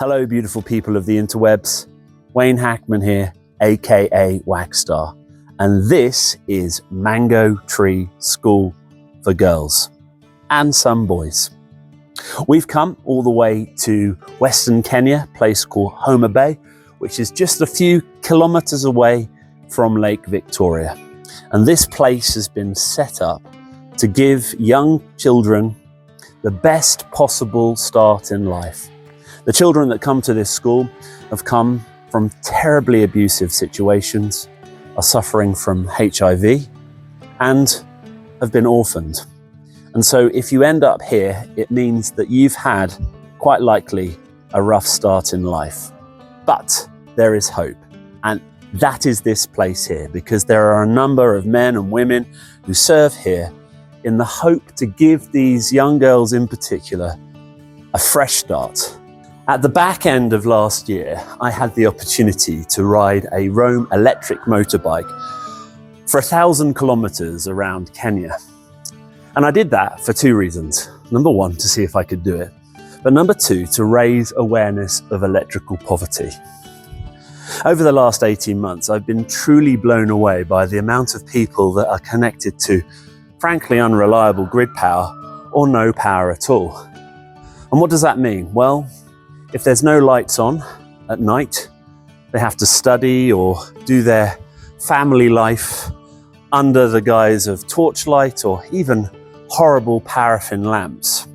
Hello, beautiful people of the interwebs. Wayne Hackman here, aka Whackstar, and this is Mango Tree School for Girls and some boys. We've come all the way to Western Kenya, a place called Homa Bay, which is just a few kilometers away from Lake Victoria. And this place has been set up to give young children the best possible start in life. The children that come to this school have come from terribly abusive situations, are suffering from HIV, and have been orphaned. And so if you end up here, it means that you've had, quite likely, a rough start in life. But there is hope. And that is this place here, because there are a number of men and women who serve here in the hope to give these young girls in particular a fresh start. At the back end of last year, I had the opportunity to ride a Solar Electric Motorbike for 1,000 kilometers around Kenya. And I did that for two reasons. Number one, to see if I could do it. But number two, to raise awareness of electrical poverty. Over the last 18 months, I've been truly blown away by the amount of people that are connected to, frankly, unreliable grid power or no power at all. And what does that mean? Well, if there's no lights on at night, they have to study or do their family life under the guise of torchlight or even horrible paraffin lamps.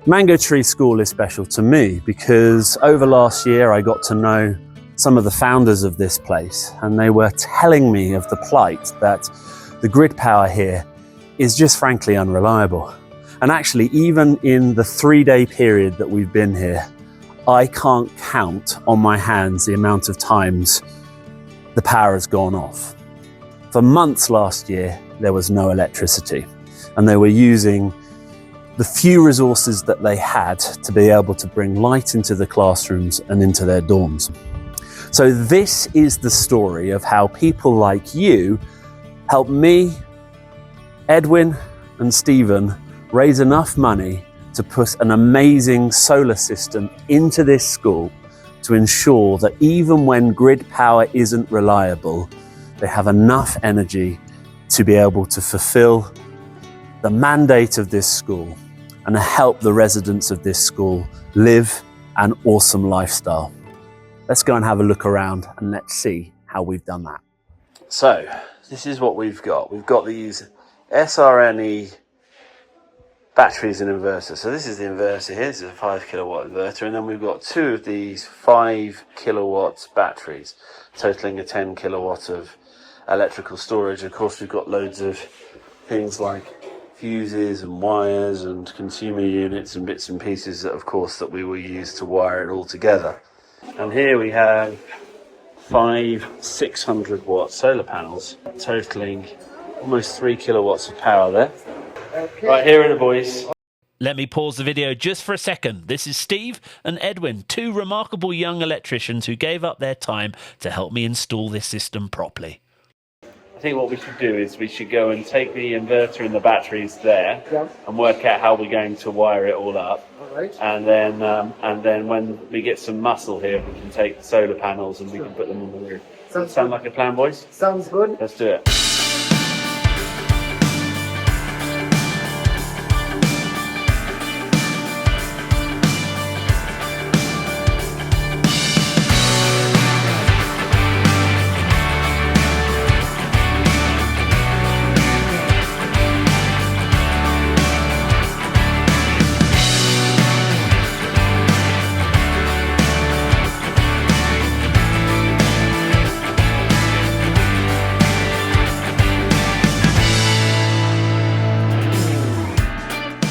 Mango Tree School is special to me because over last year I got to know some of the founders of this place, and they were telling me of the plight that the grid power here is just frankly unreliable. And actually, even in the 3-day period that we've been here, I can't count on my hands the amount of times the power has gone off. For months last year, there was no electricity, and they were using the few resources that they had to be able to bring light into the classrooms and into their dorms. So this is the story of how people like you help me, Edwin and Stephen raise enough money to put an amazing solar system into this school to ensure that even when grid power isn't reliable, they have enough energy to be able to fulfill the mandate of this school and help the residents of this school live an awesome lifestyle. Let's go and have a look around and let's see how we've done that. So this is what we've got. We've got these SRNE batteries and inverters. So this is the inverter here. This is a 5 kilowatt inverter, and then we've got two of these 5 kilowatt batteries, totaling a 10 kilowatt of electrical storage. Of course, we've got loads of things like fuses and wires and consumer units and bits and pieces that, of course, that we will use to wire it all together. And here we have 5 600 watt solar panels, totaling almost 3 kilowatts of power there. Okay. Right, here are the boys. Let me pause the video just for a second. This is Steve and Edwin, two remarkable young electricians who gave up their time to help me install this system properly. I think what we should do is we should go and take the inverter and the batteries there, and work out how we're going to wire it all up. All right. And then when we get some muscle here, we can take the solar panels and we can put them on the roof. Sound like a plan, boys? Sounds good. Let's do it.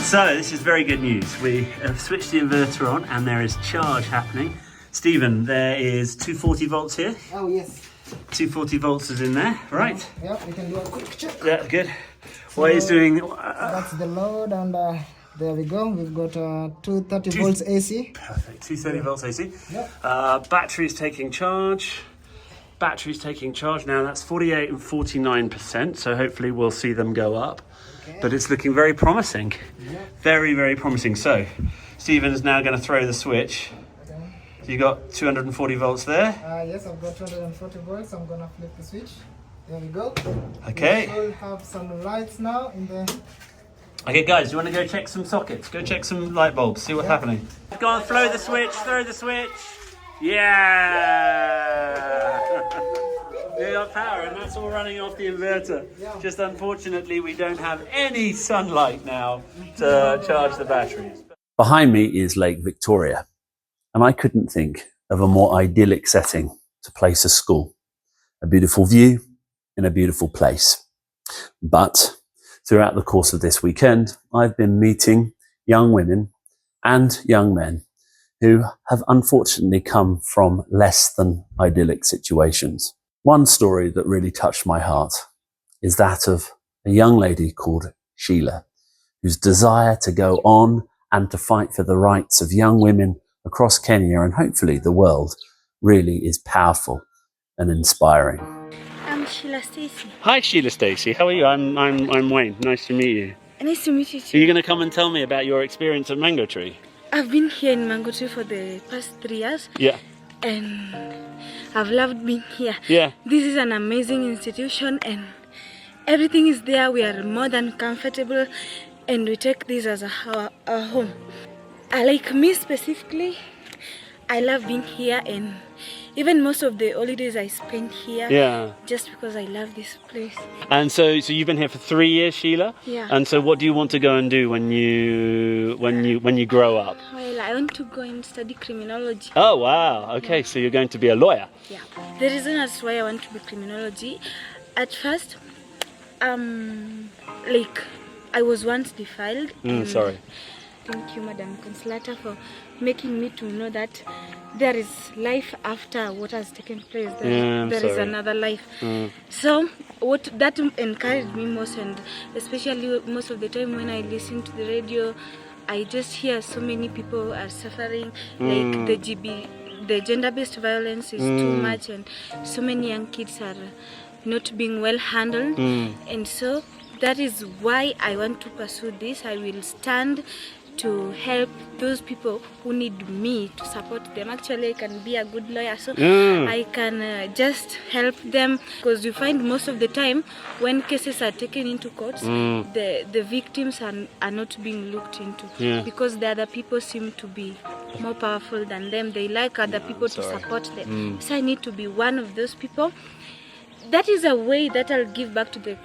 So this is very good news. We have switched the inverter on and there is charge happening. Stephen, there is 240 volts here. Oh yes. 240 volts is in there, right? Yeah, we can do a quick check. Yeah, good. So what is doing? That's the load, and there we go. We've got 230 volts AC. Perfect, 230 volts AC. Yep. Battery's taking charge. Battery's taking charge now. That's 48 and 49%. So hopefully we'll see them go up. Okay. But it's looking very promising. Yep. Very, very promising. So Stephen is now going to throw the switch. Okay. So you got 240 volts there. Yes, I've got 240 volts. I'm gonna flip the switch. There we go. Okay. We should have some lights now in the... Okay, guys, you want to go check some sockets? Go check some light bulbs, see what's happening. Go on, throw the switch, throw the switch. Yeah! We got power, and that's all running off the inverter. Just unfortunately, we don't have any sunlight now to charge the batteries. Behind me is Lake Victoria, and I couldn't think of a more idyllic setting to place a school. A beautiful view in a beautiful place. But throughout the course of this weekend, I've been meeting young women and young men who have unfortunately come from less than idyllic situations. One story that really touched my heart is that of a young lady called Sheila, whose desire to go on and to fight for the rights of young women across Kenya and hopefully the world really is powerful and inspiring. I'm Sheila Stacy. Hi Sheila Stacy, how are you? I'm Wayne, nice to meet you. Nice to meet you Are too. you going to come and tell me about your experience at Mango Tree? I've been here in Mango Tree for the past 3 years. Yeah. And I've loved being here. Yeah. This is an amazing institution and everything is there. We are more than comfortable and we take this as our home. Like me specifically, I love being here and even most of the holidays I spend here. Yeah. Just because I love this place. And so you've been here for 3 years, Sheila? Yeah. And so what do you want to go and do when you grow up? Well, I want to go and study criminology. Oh wow, okay, so you're going to be a lawyer. Yeah. The reason that's why I want to be criminology, at first, like I was once defiled. Sorry. Thank you, Madam Consolata, for making me to know that there is life after what has taken place. There is another life. So what that encouraged me most, and especially most of the time when I listen to the radio, I just hear so many people are suffering, like the gender-based violence is too much, and so many young kids are not being well handled, and so that is why I want to pursue this. I will stand to help those people who need me to support them. Actually, I can be a good lawyer, so I can just help them, because you find most of the time when cases are taken into courts, the victims are not being looked into because the other people seem to be more powerful than them. They like other people to support them. So I need to be one of those people. That is a way that I'll give back to the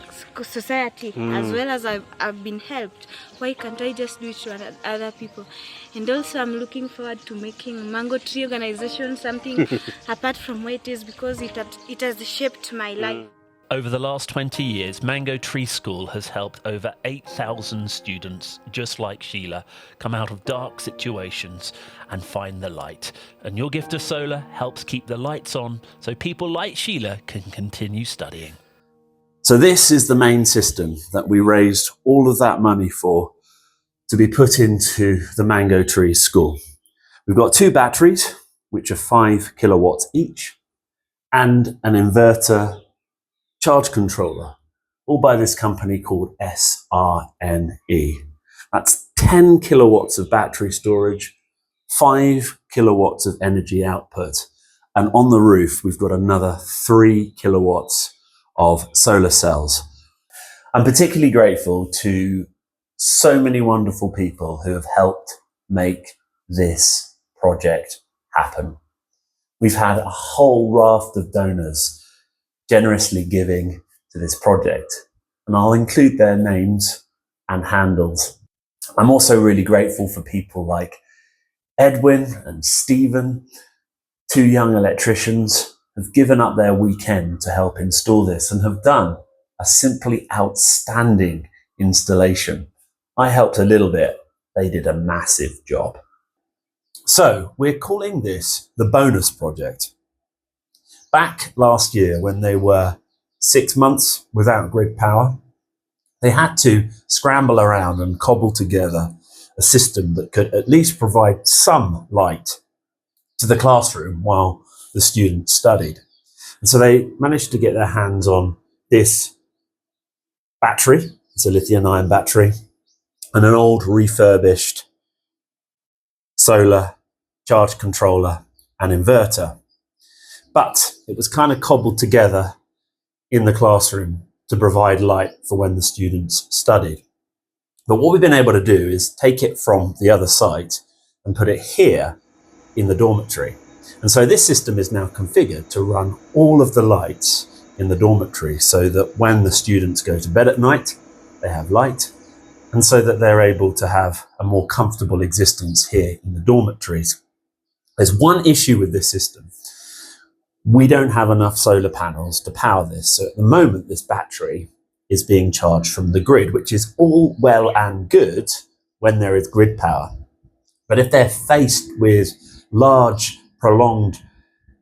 society as well as I've been helped. Why can't I just do it to other people? And also I'm looking forward to making Mango Tree organization something apart from what it is, because it has shaped my life. Over the last 20 years, Mango Tree School has helped over 8,000 students, just like Sheila, come out of dark situations and find the light. And your gift of solar helps keep the lights on so people like Sheila can continue studying. So this is the main system that we raised all of that money for to be put into the Mango Tree School. We've got 2 batteries, which are 5 kilowatts each, and an inverter charge controller, all by this company called SRNE. That's 10 kilowatts of battery storage, 5 kilowatts of energy output. And on the roof, we've got another 3 kilowatts of solar cells. I'm particularly grateful to so many wonderful people who have helped make this project happen. We've had a whole raft of donors generously giving to this project, and I'll include their names and handles. I'm also really grateful for people like Edwin and Stephen, 2 young electricians, have given up their weekend to help install this and have done a simply outstanding installation. I helped a little bit, they did a massive job. So we're calling this the bonus project. Back last year, when they were 6 months without grid power, they had to scramble around and cobble together a system that could at least provide some light to the classroom while the students studied. And so they managed to get their hands on this battery. It's a lithium-ion battery, and an old refurbished solar charge controller an inverter. But it was kind of cobbled together in the classroom to provide light for when the students studied. But what we've been able to do is take it from the other site and put it here in the dormitory. And so this system is now configured to run all of the lights in the dormitory so that when the students go to bed at night, they have light, and so that they're able to have a more comfortable existence here in the dormitories. There's one issue with this system. We don't have enough solar panels to power this. So at the moment, this battery is being charged from the grid, which is all well and good when there is grid power. But if they're faced with large, prolonged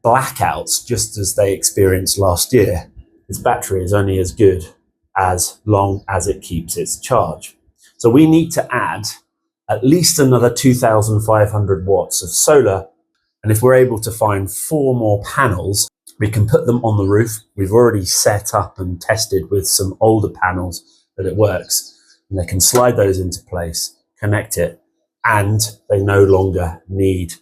blackouts, just as they experienced last year, this battery is only as good as long as it keeps its charge. So we need to add at least another 2,500 watts of solar. And if we're able to find 4 more panels, we can put them on the roof. We've already set up and tested with some older panels that it works. And they can slide those into place, connect it, and they no longer need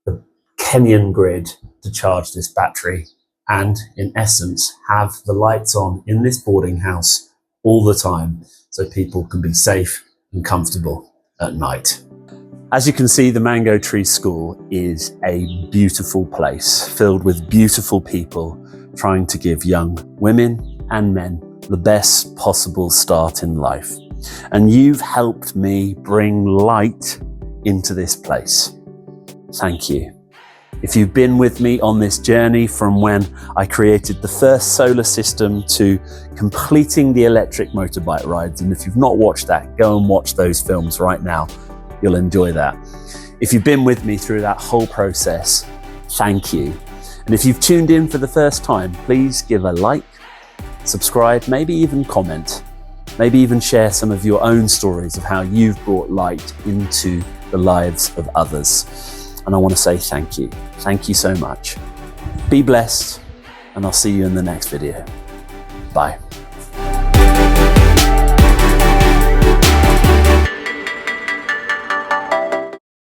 the Kenyan grid to charge this battery. And in essence, have the lights on in this boarding house all the time so people can be safe and comfortable at night. As you can see, the Mango Tree School is a beautiful place filled with beautiful people trying to give young women and men the best possible start in life. And you've helped me bring light into this place. Thank you. If you've been with me on this journey from when I created the first solar system to completing the electric motorbike rides, and if you've not watched that, go and watch those films right now. You'll enjoy that. If you've been with me through that whole process, thank you. And if you've tuned in for the first time, please give a like, subscribe, maybe even comment, maybe even share some of your own stories of how you've brought light into the lives of others. And I want to say thank you. Thank you so much. Be blessed, and I'll see you in the next video. Bye.